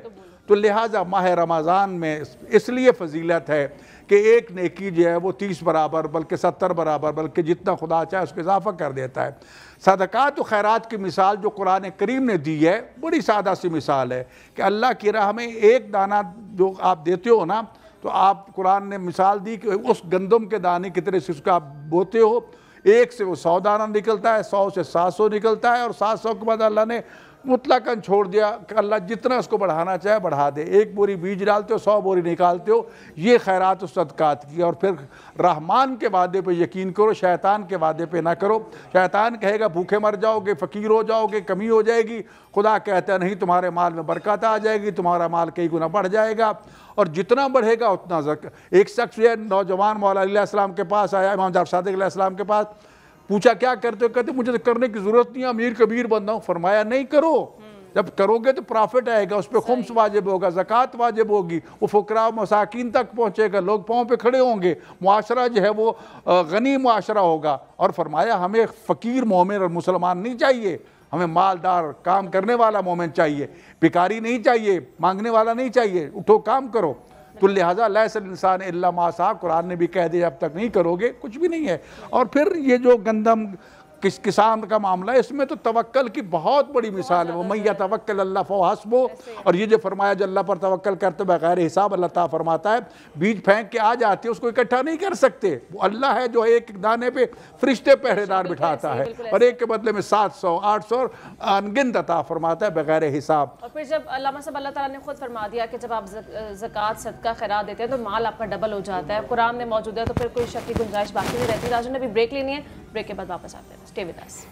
तो लिहाजा माह रमज़ान में इसलिए फजीलत है कि एक नेकी जो है वो 30 बराबर, बल्कि 70 बराबर, बल्कि जितना खुदा चाहे उसको इजाफ़ा कर देता है। सदक़ात व खैरात की मिसाल जो कुरान करीम ने दी है, बड़ी सादा सी मिसाल है कि अल्लाह की राह में एक दाना जो आप देते हो ना, तो आप कुरान ने मिसाल दी कि उस गंदम के दाने की तरह से उसका आप बोते हो, एक से वो 100 दाना निकलता है, 100 से 700 निकलता है, और 700 के बाद अल्लाह ने मुतलकन छोड़ दिया कि अल्लाह जितना उसको बढ़ाना चाहे बढ़ा दे। एक बोरी बीज डालते हो, 100 बोरी निकालते हो। ये खैरात और सदक़ात की। और फिर रहमान के वादे पे यकीन करो, शैतान के वादे पे ना करो। शैतान कहेगा भूखे मर जाओगे, फ़कीर हो जाओगे, कमी हो जाएगी। खुदा कहता है नहीं, तुम्हारे माल में बरकत आ जाएगी, तुम्हारा माल कई गुना बढ़ जाएगा, और जितना बढ़ेगा उतना एक शख्स है नौजवान मौला अलैहिस्सलाम के पास आया, इमाम जाफ़र सादिक़ अलैहिस्सलाम के पास, पूछा क्या करते हो? कहते मुझे तो करने की ज़रूरत नहीं है, अमीर कबीर बंदा हूँ। फरमाया नहीं करो, जब करोगे तो प्रॉफिट आएगा, उस पर खुम्स वाजिब होगा, ज़कात वाजिब होगी, वो फ़ुकरा मसाकीन तक पहुँचेगा, लोग पाँव पे खड़े होंगे, मुआशरा जो है वो गनी मुआशरा होगा। और फरमाया हमें फ़कीर मोमिन और मुसलमान नहीं चाहिए, हमें मालदार काम करने वाला मोमिन चाहिए, भिखारी नहीं चाहिए, मांगने वाला नहीं चाहिए, उठो काम करो। तो लिहाजा लैसल इंसान इल्ला मा सा, कुरान ने भी कह दिया, अब तक नहीं करोगे कुछ भी नहीं है। और फिर ये जो गंदम किसान का मामला है, इसमें तो तवक्कल की बहुत बड़ी मिसाल है। वो मैया तवक्कल अल्लाह फो हस्बो, और ये जो फरमाया जो अल्लाह पर तवक्कल करते बगैर हिसाब अल्लाह ताला फरमाता है बीज फेंक के आ जाती है, उसको इकट्ठा नहीं कर सकते। वो अल्लाह है जो एक दाने पे फरिश्ते पहरेदार बिठाता है और एक के बदले में 700 800 अनगिनत अता फरमाता है बगैर हिसाब।
और फिर जब अल्लाह सब अल्लाह ताला ने खुद फरमा दिया कि जब आप ज़कात सदका खैरात देते हैं तो माल आपका डबल हो जाता है, कुरान में मौजूद है, तो फिर कोई शक की गुंजाइश बाकी नहीं रहती। राजू ने अभी ब्रेक लेनी है, ब्रेक के बाद वापस आते हैं। Stay with us.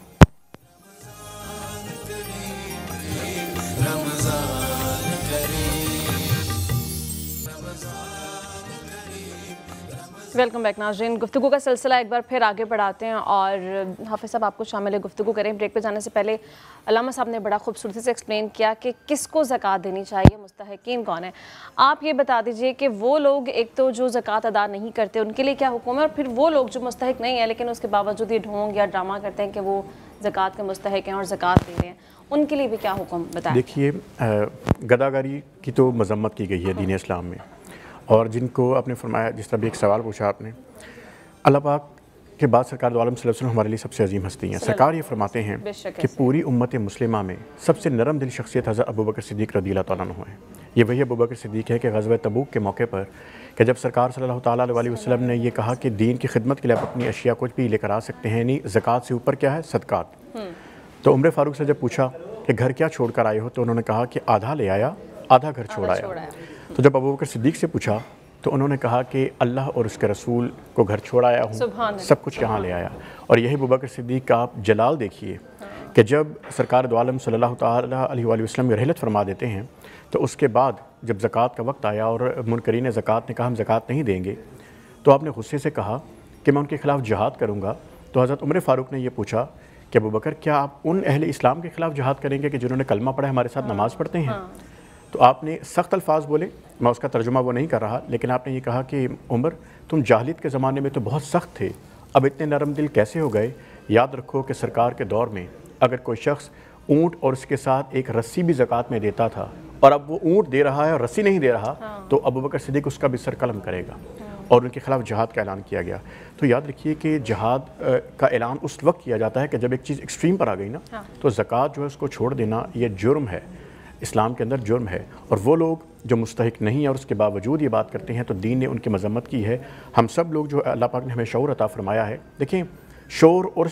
Welcome back नाज़रीन। गुफ्तगू का सिलसिला एक बार फिर आगे बढ़ाते हैं और हाफिज़ साहब आपको शामिल गुफ्तगू करें। ब्रेक पे जाने से पहले अल्लामा साहब ने बड़ा खूबसूरती से एक्सप्लेन किया कि किसको ज़कात देनी चाहिए, मुस्तहिकीन कौन है। आप ये बता दीजिए कि वो लोग एक तो जो ज़कात अदा नहीं करते उनके लिए क्या हुक्म है, और फिर वो लोग जो मुस्तहिक नहीं है लेकिन उसके बावजूद ये ढोंग या ड्रामा करते हैं कि वो ज़कात के मुस्तहिक हैं और ज़कात दे रहे हैं, उनके लिए भी क्या हुक्म बताएं।
देखिए, गदागारी की तो मजम्मत की गई है दीन इस्लाम में, और जिनको आपने फरमाया, जिस तरह भी एक सवाल पूछा आपने, अल्लाह पाक के बाद सरकार दो आलम सल्लल्लाहु अलैहि वसल्लम हमारे लिए सबसे अजीम हस्ती हैं। सरकार ये फरमाते हैं कि पूरी उम्मत मुस्लिमा में सबसे नरम दिल शख्सियत हज़रत अबू बकर सिद्दीक़ रज़ियल्लाहु तआला अन्हु है। ये वही अबू बकर सिद्दीक़ है कि ग़ज़वा तबूक के मौके पर कि जब सरकार सल्लल्लाहु तआला अलैहि वसल्लम ने ये कहा कि दीन की खिदमत के लिए आप अपनी अशिया कुछ भी लेकर आ सकते हैं, नहीं ज़कात से ऊपर क्या है, सदकात। तो उमर फ़ारूक से जब पूछा कि घर क्या छोड़ कर आए हो, तो उन्होंने कहा कि आधा ले आया, आधा घर छोड़ आया। तो जब अबू बकर सिद्दीक़ से पूछा तो उन्होंने कहा कि अल्लाह और उसके रसूल को घर छोड़ आया हूँ, सब कुछ यहाँ ले आया। और यही अबू बकर सिद्दीक़ का आप जलाल देखिए कि जब सरकार दो आलम सल्लल्लाहु तआला अलैहि वसल्लम रहलत फरमा देते हैं, तो उसके बाद जब ज़कात का वक्त आया और मुनकरीन ज़कात ने कहा हम ज़कात नहीं देंगे, तो आपने गुस्से से कहा कि मैं उनके ख़िलाफ़ जहाद करूँगा। तो हज़रत उमर फ़ारूक ने यह पूछा कि अबू बकर, क्या आप उन अहले इस्लाम के ख़िलाफ़ जहाद करेंगे कि जिन्होंने कलमा पढ़ा, हमारे साथ नमाज़ पढ़ते हैं? तो आपने सख्त अल्फाज बोले, मैं उसका तर्जुमा वो नहीं कर रहा, लेकिन आपने ये कहा कि उमर, तुम जाहिलियत के ज़माने में तो बहुत सख्त थे, अब इतने नरम दिल कैसे हो गए? याद रखो कि सरकार के दौर में अगर कोई शख्स ऊँट और उसके साथ एक रस्सी भी ज़कात में देता था, और अब वो ऊँट दे रहा है और रस्सी नहीं दे रहा, तो अबू बकर सिद्दीक़ उसका भी सर कलम करेगा, और उनके ख़िलाफ़ जहाद का ऐलान किया गया। तो याद रखिए कि जहाद का ऐलान उस वक्त किया जाता है कि जब एक चीज़ एक्सट्रीम पर आ गई ना, तो ज़कात जो है उसको छोड़ देना ये जुर्म है, इस्लाम के अंदर जुर्म है। और वो लोग जो मुस्तहिक नहीं है और उसके बावजूद ये बात करते हैं, तो दीन ने उनकी मजम्मत की है। हम सब लोग जो अल्लाह पाक ने हमें शऊर अता फरमाया है, देखिए शऊर और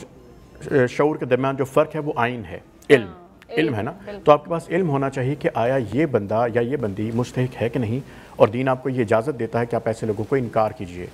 शऊर के दरमियान जो फ़र्क है वो आइन है, इल्म है ना। तो आपके पास इल्म होना चाहिए कि आया ये बंदा या ये बंदी मुस्तहिक है कि नहीं, और दीन आपको ये इजाज़त देता है कि आप ऐसे लोगों को इनकार कीजिए।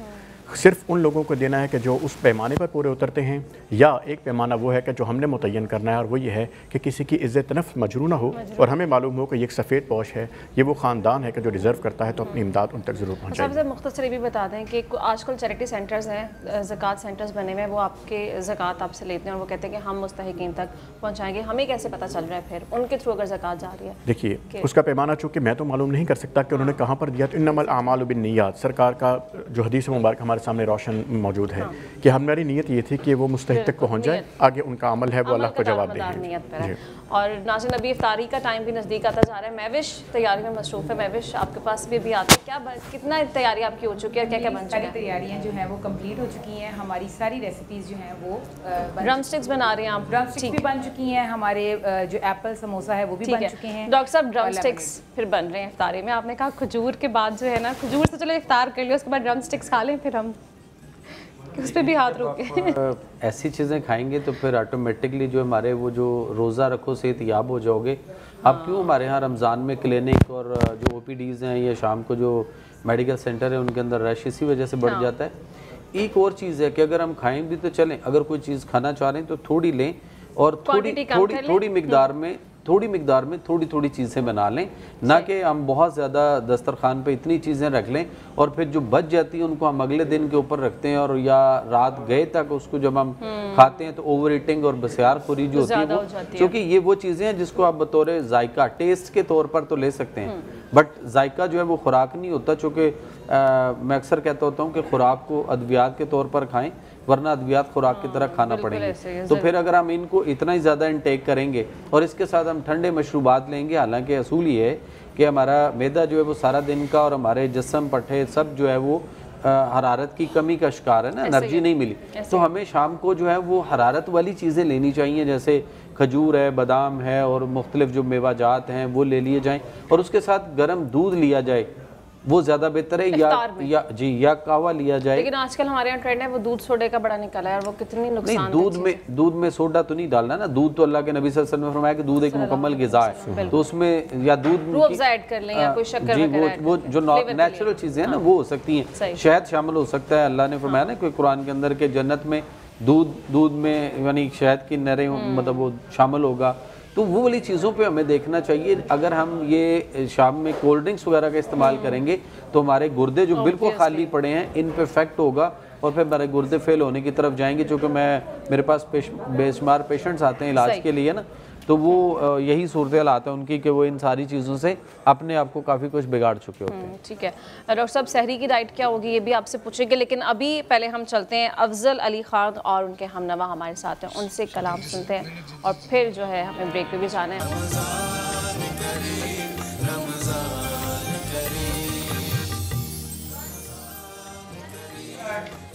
सिर्फ उन लोगों को देना है कि जो उस पैमाने पर पूरे उतरते हैं, या एक पैमाना वो है कि जो हमने मुतय्यन करना है, और वो ये है कि किसी की इज़्ज़त नफ्स मजरू ना हो, और हमें मालूम हो कि ये एक सफ़ेद पोश है, ये वो ख़ानदान है कि जो डिज़र्व करता है, तो अपनी इमदाद उन तक ज़रूर पहुँचाएं।
सबसे मुख्तसर ये भी बता दें कि आजकल चैरिटी सेंटर्स हैं, ज़कात सेंटर्स बने हुए हैं, वो आपके ज़कात आपसे लेते हैं और वो कहते हैं कि हम मुस्तहिकीन तक पहुँचाएंगे। हमें कैसे पता चल रहा है फिर उनके थ्रू अगर ज़कात जा रही है?
देखिए, उसका पैमाना चूँकि मैं तो मालूम नहीं कर सकता कि उन्होंने कहाँ पर दिया, तो इन्नमल आमालु बिन्नियात, सरकार का जो हदीस मुबारक हमारे सामने रोशन मौजूद है कि हमारी नीयत ये थी कि वो मुस्तहिक तक पहुँच जाए, आगे उनका अमल है वो अल्लाह को जवाब दें।
और नाज़रीन, अभी इफ्तारी का टाइम भी नज़दीक आता जा रहा है, महविश तैयारी में मसरूफ़ है। महविश आपके पास भी अभी आते हैं, क्या कितना तैयारी आपकी हो चुकी है, क्या क्या बन चुकी है?
तैयारियाँ जो हैं वो कंप्लीट हो चुकी हैं, हमारी सारी रेसिपीज़ जो हैं वो
ड्रम स्टिक्स बना रहे हैं आप?
ड्रम स्टिक्स भी बन चुकी हैं, हमारे जो एप्पल समोसा है वो भी बन चुके हैं।
डॉक्टर साहब, ड्रम स्टिक्स फिर बन रहे हैं इफ्तारी में, आपने कहा खजूर के बाद जो है ना, खजूर से चलो इफ्तार कर लिया, उसके बाद ड्रम स्टिक्स खा लें, फिर हम उस पर भी हाथ रोके।
ऐसी चीज़ें खाएंगे तो फिर ऑटोमेटिकली जो हमारे वो जो रोज़ा रखो सेहत याब हो जाओगे। अब क्यों हमारे यहाँ रमज़ान में क्लिनिक और जो OPDs हैं या शाम को जो मेडिकल सेंटर है उनके अंदर रश इसी वजह से बढ़ जाता है। एक और चीज़ है कि अगर हम खाएं भी तो चलें, अगर कोई चीज़ खाना चाह रहे हैं तो थोड़ी लें, और थोड़ी मिकदार में थोड़ी थोड़ी चीज़ें बना लें, ना कि हम बहुत ज़्यादा दस्तरखान पे इतनी चीज़ें रख लें और फिर जो बच जाती हैं उनको हम अगले दिन के ऊपर रखते हैं, और या रात गए तक उसको जब हम खाते हैं तो ओवर ईटिंग और बसियारखोरी जो होती है वो, क्योंकि ये वो चीज़ें हैं जिसको आप बतौर जायका टेस्ट के तौर पर तो ले सकते हैं, बट जायका जो है वो खुराक नहीं होता। चूँकि मैं अक्सर कहता होता हूँ कि खुराक को अद्वियात के तौर पर खाएँ, वरना अद्वियात खुराक की तरह खाना पड़ेंगे। तो फिर अगर हम इनको इतना ही ज़्यादा इनटेक करेंगे और इसके साथ हम ठंडे मशरूबात लेंगे, हालांकि असूल ये है कि हमारा मैदा जो है वो सारा दिन का और हमारे जिस्म पट्टे सब जो है वो हरारत की कमी का शिकार है ना, एनर्जी नहीं मिली, तो हमें शाम को जो है वो हरारत वाली चीज़ें लेनी चाहिए, जैसे खजूर है, बादाम है और मुख्तलिफ जो मेवाजात हैं वो ले लिए जाएं और उसके साथ गर्म दूध लिया जाए, वो ज़्यादा बेहतर है। या कावा लिया जाए।
लेकिन आजकल हमारे यहाँ ट्रेंड है वो दूध सोडे का बड़ा निकला है और वो कितनी नुकसान
नहीं, दूध में सोडा तो नहीं डालना ना, दूध तो अल्लाह के नबी सल्लल्लाहु अलैहि वसल्लम ने फरमाया कि दूध एक मुकम्मल ग़िज़ा है, तो उसमें या दूध
ऐड कर लें या कोई शक्कर
जी वो जो नेचुरल चीज़ें हैं ना वो हो सकती हैं, शहद शामिल हो सकता है। अल्लाह ने फरमाया ना कोई कुरान के अंदर के जन्नत में दूध में यानी शहद की नरें मतलब वो शामिल होगा, तो वो वाली चीज़ों पे हमें देखना चाहिए। अगर हम ये शाम में कोल्ड ड्रिंक्स वगैरह का इस्तेमाल करेंगे तो हमारे गुर्दे जो बिल्कुल खाली पड़े हैं इन पे इफेक्ट होगा और फिर हमारे गुर्दे फेल होने की तरफ जाएंगे। चूँकि मेरे पास बेशुमार पेशेंट्स आते हैं इलाज के लिए ना, तो वो यही सूरत हालात है उनकी कि वो इन सारी चीज़ों से अपने आप को काफ़ी कुछ बिगाड़ चुके होते हैं।
ठीक है डॉक्टर साहब, सहरी की डाइट क्या होगी ये भी आपसे पूछेंगे, लेकिन अभी पहले हम चलते हैं अफजल अली खान और उनके हमनवा हमारे साथ हैं, उनसे कलाम सुनते हैं और फिर जो है हमें ब्रेक पे भी जाना है।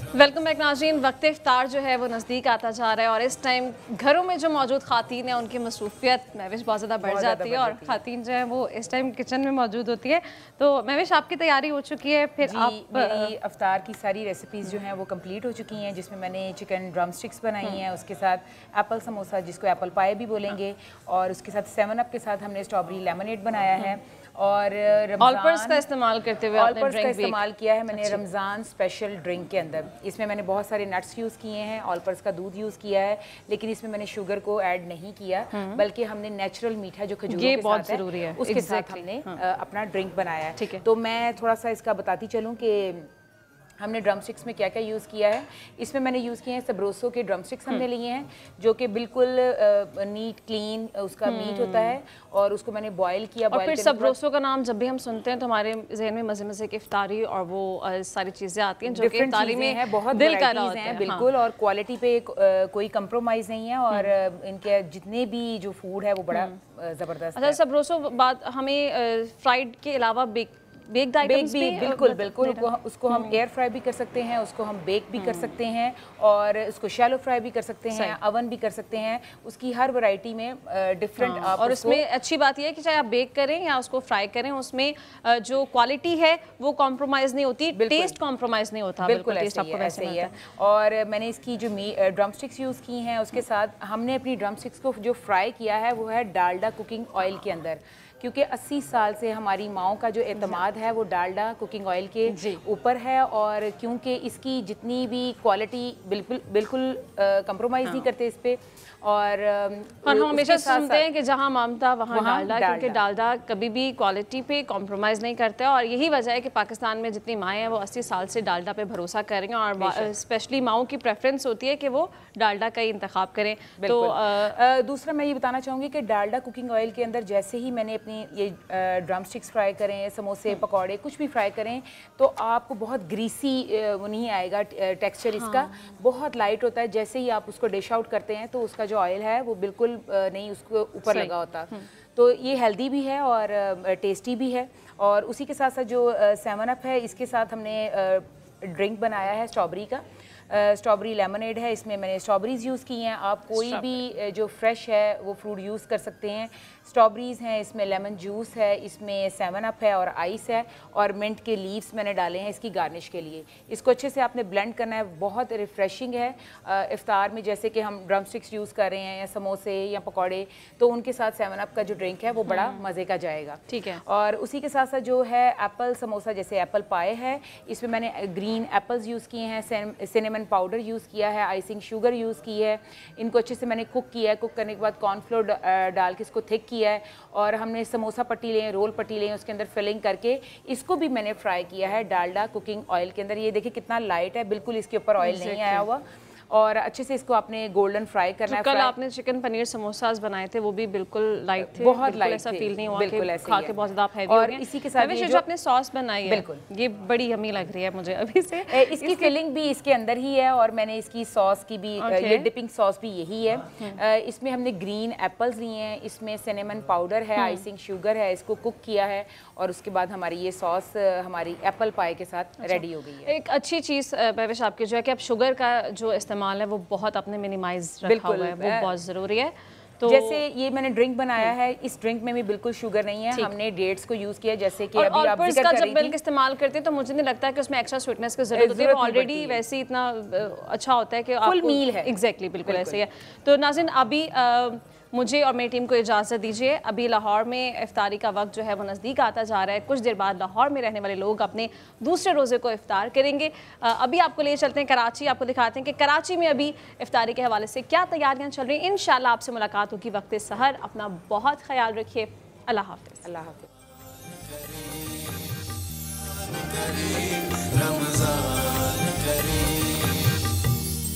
वेलकम बैक नाज़रीन। वक्त इफ्तार जो है वो नज़दीक आता जा रहा है और इस टाइम घरों में जो मौजूद ख़ातीन हैं उनकी मसरूफियत महविश बहुत ज़्यादा बढ़ जाती है और ख़ातीन जो है वो इस टाइम किचन में मौजूद होती है। तो महविश आपकी तैयारी हो चुकी है? फिर आप
मेरी इफ्तार की सारी रेसिपीज़ जो हैं वो कंप्लीट हो चुकी हैं, जिसमें मैंने चिकन ड्रम स्टिक्स बनाई हैं, उसके साथ एप्पल समोसा जिसको एप्पल पाए भी बोलेंगे, और उसके साथ 7 अप के साथ हमने स्ट्रॉबेरी लेमनेड बनाया है और
ऑलपर्स का इस्तेमाल करते हुए
ऑलपर्स का इस्तेमाल किया है मैंने रमज़ान स्पेशल ड्रिंक के अंदर। इसमें मैंने बहुत सारे नट्स यूज़ किए हैं, ऑलपर्स का दूध यूज़ किया है, लेकिन इसमें मैंने शुगर को ऐड नहीं किया, बल्कि हमने नेचुरल मीठा जो खजूरों के साथ है उसके साथ हमने अपना ड्रिंक बनाया है। तो मैं थोड़ा सा इसका बताती चलूँ कि हमने ड्रम स्टिक्स में क्या क्या यूज़ किया है। इसमें मैंने यूज़ किए हैं सबरोसो के ड्रम स्टिक्स हमने लिए हैं, जो कि बिल्कुल नीट क्लीन उसका मीट होता है और उसको मैंने बॉयल किया।
और फिर सबरोसो का नाम जब भी हम सुनते हैं तो हमारे जहन में मज़े मज़े की इफ्तारी और वो सारी चीज़ें आती हैं जो कि इफ्तारी में है, बहुत दिल का
हैं बिल्कुल, और क्वालिटी पे कोई कंप्रोमाइज़ नहीं है और इनके जितने भी जो फूड है वो बड़ा ज़बरदस्त।
अच्छा, सबरोसो बात हमें फ्राइड के अलावा बेक भी
बिल्कुल उसको हम एयर फ्राई भी कर सकते हैं, उसको हम बेक भी कर सकते हैं और उसको शैलो फ्राई भी कर सकते हैं, अवन भी कर सकते हैं। उसकी हर वैरायटी में डिफरेंट
और उसमें अच्छी बात यह है कि चाहे आप बेक करें या उसको फ्राई करें, उसमें जो क्वालिटी है वो कॉम्प्रोमाइज़ नहीं होती, टेस्ट कॉम्प्रोमाइज़ नहीं होता।
बिल्कुल ऐसे ही है। और मैंने इसकी जो ड्रम स्टिक्स यूज़ की हैं उसके साथ हमने अपनी ड्रम स्टिक्स को जो फ्राई किया है वो है डालडा कुकिंग ऑयल के अंदर, क्योंकि 80 साल से हमारी माओं का जो एतमाद है वो डालडा कुकिंग ऑयल के ऊपर है और क्योंकि इसकी जितनी भी क्वालिटी बिल्कुल कंप्रोमाइज़ नहीं करते इस पे। और
हम हमेशा सुनते हैं कि जहां ममता वहां डालडा, क्योंकि डालडा कभी भी क्वालिटी पे कॉम्प्रोमाइज़ नहीं करता और यही वजह है कि पाकिस्तान में जितनी माएँ हैं वो 80 साल से डालडा पे भरोसा कर रही हैं और स्पेशली माओं की प्रेफरेंस होती है कि वो डालडा का ही इंतखाब करें। तो
दूसरा मैं ये बताना चाहूँगी कि डालडा कुकिंग ऑयल के अंदर जैसे ही मैंने ये ड्रम स्टिक्स फ्राई करें, समोसे पकौड़े कुछ भी फ्राई करें, तो आपको बहुत ग्रीसी वो नहीं आएगा टेक्सचर इसका, बहुत लाइट होता है। जैसे ही आप उसको डिश आउट करते हैं तो उसका जो ऑयल है वो बिल्कुल नहीं उसको ऊपर लगा होता। तो ये हेल्दी भी है और टेस्टी भी है। और उसी के साथ साथ जो 7 अप है इसके साथ हमने ड्रिंक बनाया है स्ट्रॉबेरी का, स्ट्रॉबेरी लेमनेड है। इसमें मैंने स्ट्रॉबेरीज़ यूज़ की हैं, आप कोई भी जो फ्रेश है वो फ्रूट यूज़ कर सकते हैं। स्ट्रॉबेरीज़ हैं, इसमें लेमन जूस है, इसमें 7 अप है और आइस है और मिंट के लीव्स मैंने डाले हैं इसकी गार्निश के लिए। इसको अच्छे से आपने ब्लेंड करना है, बहुत रिफ़्रेशिंग है। इफ्तार में जैसे कि हम ड्रम स्टिक्स यूज़ कर रहे हैं या समोसे या पकौड़े, तो उनके साथ 7 अप का जो ड्रिंक है वो बड़ा मज़े का जाएगा।
ठीक है।
और उसी के साथ साथ जो है एप्पल समोसा, जैसे एप्पल पाए है, इसमें मैंने ग्रीन एप्पल्स यूज़ किए हैं, सिनेमन पाउडर यूज़ किया है, आइसिंग शुगर यूज़ की है। इनको अच्छे से मैंने कुक किया है, कुक करने के बाद कॉर्नफ्लोर डाल के इसको थिक किया है और हमने समोसा पट्टी लिए, रोल पट्टी लिए, उसके अंदर फिलिंग करके इसको भी मैंने फ्राई किया है डालडा कुकिंग ऑयल के अंदर। ये देखिए कितना लाइट है, बिल्कुल इसके ऊपर ऑयल नहीं आया हुआ। और अच्छे से इसको आपने गोल्डन फ्राई करना है।
कल आपने चिकन पनीर समोसास बनाए थे, वो भी बिल्कुल लाइट थे,
बहुत
बिल्कुल
लाइट
ऐसा
थे,
फील नहीं हुआ
बिल्कुल
कि
ऐसे
खा
ही
के
है।
बहुत ज़्यादा आप हैवी हो
और
गए।
इसी के साथ ये
जो आपने सॉस बनाई है,
बिल्कुल,
ये बड़ी यम्मी लग रही है मुझे अभी से।
इसकी फिलिंग भी इसके अंदर ही है और मैंने इसकी सॉस की भी ये डिपिंग सॉस भी यही है। इसमें हमने ग्रीन एप्पल्स लिए हैं, इसमें सिनेमन पाउडर है, आइसिंग शुगर है, इसको कुक किया है और उसके बाद हमारी ये सॉस हमारी एप्पल पाई के साथ रेडी हो गई है।
एक अच्छी चीज़ परवेश आपकी जो है कि अब शुगर का जो इस्तेमाल है वो बहुत आपने मिनिमाइज रखा हुआ है, वो बहुत ज़रूरी है। तो
जैसे ये मैंने ड्रिंक बनाया है, इस ड्रिंक में भी बिल्कुल शुगर नहीं है, हमने डेट्स को यूज किया जैसे कि अभी आप जिक्र कर रही थी।
जब मिल्क इस्तेमाल करते हैं तो मुझे नहीं लगता कि उसमें एक्स्ट्रा स्वीटनेस की जरूरत होती है, वो ऑलरेडी वैसे ही इतना अच्छा होता है कि
फुल मील है।
एग्जैक्टली, बिल्कुल ऐसे ही है। तो नाज़रीन, अभी मुझे और मेरी टीम को इजाज़त दीजिए। अभी लाहौर में इफ्तारी का वक्त जो है वो नज़दीक आता जा रहा है। कुछ देर बाद लाहौर में रहने वाले लोग अपने दूसरे रोज़े को इफ्तार करेंगे। अभी आपको ले चलते हैं कराची, आपको दिखाते हैं कि कराची में अभी इफ्तारी के हवाले से क्या तैयारियां चल रही हैं। इंशाल्लाह आपसे मुलाकात होगी वक्त सहर। अपना बहुत ख्याल रखिए। अल्लाह हाफ़िज़।
अल्लाह हाफ़िज़।